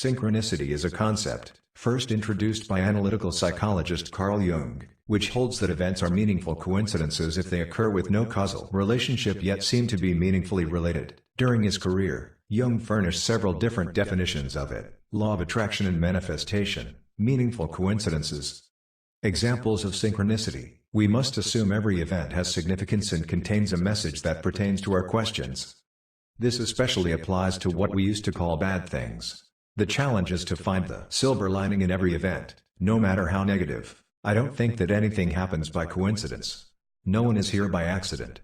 Synchronicity is a concept, first introduced by analytical psychologist Carl Jung, which holds that events are meaningful coincidences if they occur with no causal relationship yet seem to be meaningfully related. During his career, Jung furnished several different definitions of it: law of attraction and manifestation, meaningful coincidences. Examples of synchronicity: we must assume every event has significance and contains a message that pertains to our questions. This especially applies to what we used to call bad things. The challenge is to find the silver lining in every event, no matter how negative. I don't think that anything happens by coincidence. No one is here by accident.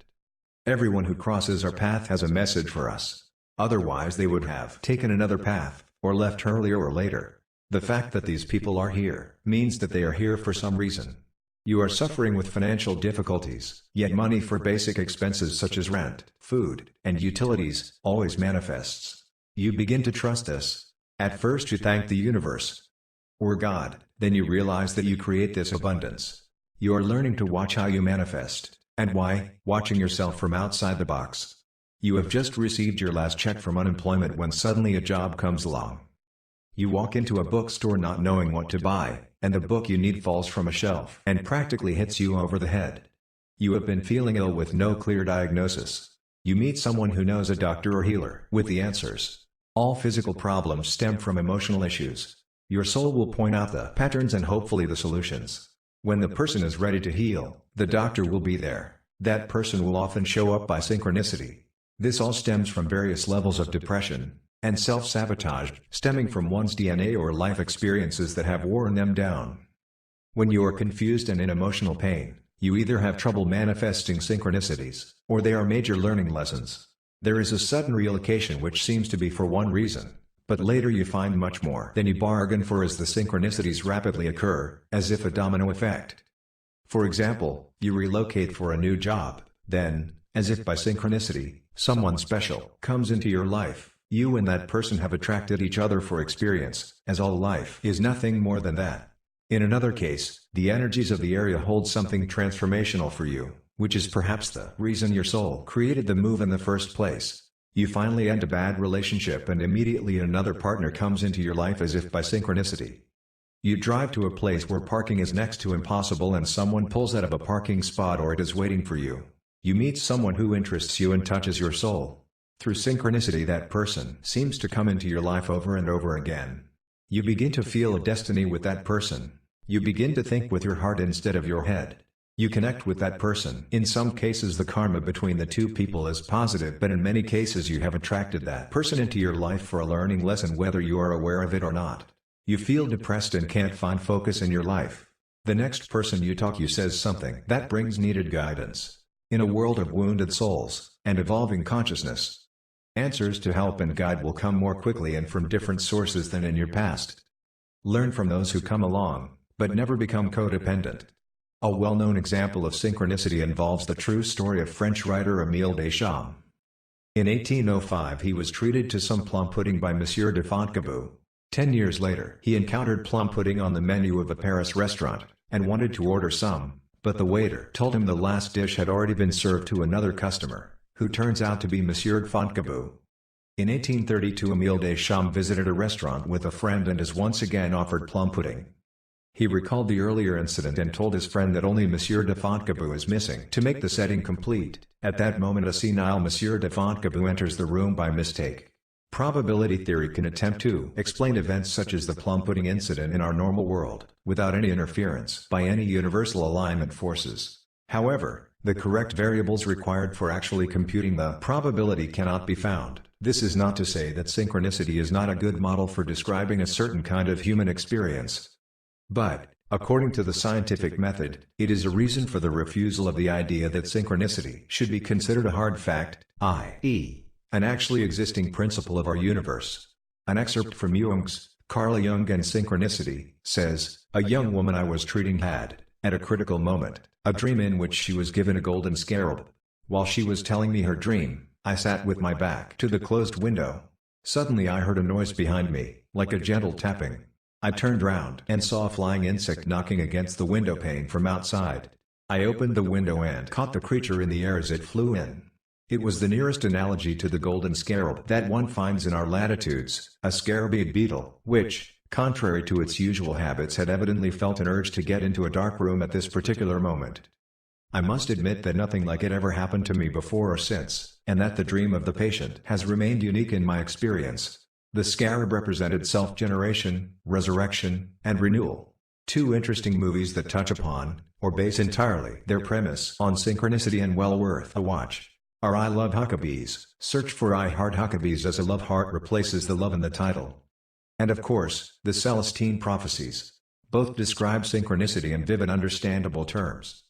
Everyone who crosses our path has a message for us. Otherwise they would have taken another path, or left earlier or later. The fact that these people are here means that they are here for some reason. You are suffering with financial difficulties, yet money for basic expenses such as rent, food, and utilities always manifests. You begin to trust this. At first you thank the universe or God, then you realize that you create this abundance. You are learning to watch how you manifest. And why? Watching yourself from outside the box. You have just received your last check from unemployment when suddenly a job comes along. You walk into a bookstore not knowing what to buy, and the book you need falls from a shelf and practically hits you over the head. You have been feeling ill with no clear diagnosis. You meet someone who knows a doctor or healer with the answers. All physical problems stem from emotional issues. Your soul will point out the patterns and hopefully the solutions. When the person is ready to heal, the doctor will be there. That person will often show up by synchronicity. This all stems from various levels of depression and self-sabotage, stemming from one's DNA or life experiences that have worn them down. When you are confused and in emotional pain, you either have trouble manifesting synchronicities, or they are major learning lessons. There is a sudden realization which seems to be for one reason, but later you find much more than you bargained for as the synchronicities rapidly occur, as if a domino effect. For example, you relocate for a new job, then, as if by synchronicity, someone special comes into your life. You and that person have attracted each other for experience, as all life is nothing more than that. In another case, the energies of the area hold something transformational for you, which is perhaps the reason your soul created the move in the first place. You finally end a bad relationship and immediately another partner comes into your life as if by synchronicity. You drive to a place where parking is next to impossible and someone pulls out of a parking spot or it is waiting for you. You meet someone who interests you and touches your soul. Through synchronicity, that person seems to come into your life over and over again. You begin to feel a destiny with that person. You begin to think with your heart instead of your head. You connect with that person. In some cases the karma between the two people is positive, but in many cases you have attracted that person into your life for a learning lesson whether you are aware of it or not. You feel depressed and can't find focus in your life. The next person you talk to says something that brings needed guidance. In a world of wounded souls and evolving consciousness, answers to help and guide will come more quickly and from different sources than in your past. Learn from those who come along, but never become codependent. A well-known example of synchronicity involves the true story of French writer Émile Deschamps. In 1805 he was treated to some plum pudding by Monsieur de Fontgibaud. 10 years later he encountered plum pudding on the menu of a Paris restaurant, and wanted to order some, but the waiter told him the last dish had already been served to another customer, who turns out to be Monsieur de Fontgibaud. In 1832 Émile Deschamps visited a restaurant with a friend and is once again offered plum pudding. He recalled the earlier incident and told his friend that only Monsieur de Fontgibaud is missing to make the setting complete. At that moment a senile Monsieur de Fontgibaud enters the room by mistake. Probability theory can attempt to explain events such as the plum pudding incident in our normal world, without any interference by any universal alignment forces. However, the correct variables required for actually computing the probability cannot be found. This is not to say that synchronicity is not a good model for describing a certain kind of human experience. But, according to the scientific method, it is a reason for the refusal of the idea that synchronicity should be considered a hard fact, i.e., an actually existing principle of our universe. An excerpt from Jung's Carl Jung and Synchronicity says, "A young woman I was treating had, at a critical moment, a dream in which she was given a golden scarab. While she was telling me her dream, I sat with my back to the closed window. Suddenly I heard a noise behind me, like a gentle tapping. I turned round and saw a flying insect knocking against the window pane from outside. I opened the window and caught the creature in the air as it flew in. It was the nearest analogy to the golden scarab that one finds in our latitudes, a scarabeid beetle, which, contrary to its usual habits, had evidently felt an urge to get into a dark room at this particular moment. I must admit that nothing like it ever happened to me before or since, and that the dream of the patient has remained unique in my experience. The scarab represented self-generation, resurrection, and renewal. Two interesting movies that touch upon, or base entirely, their premise on synchronicity and well worth a watch. Are I Love Huckabees? Search for I Heart Huckabees as a love heart replaces the love in the title. And of course, the Celestine Prophecies. Both describe synchronicity in vivid understandable terms.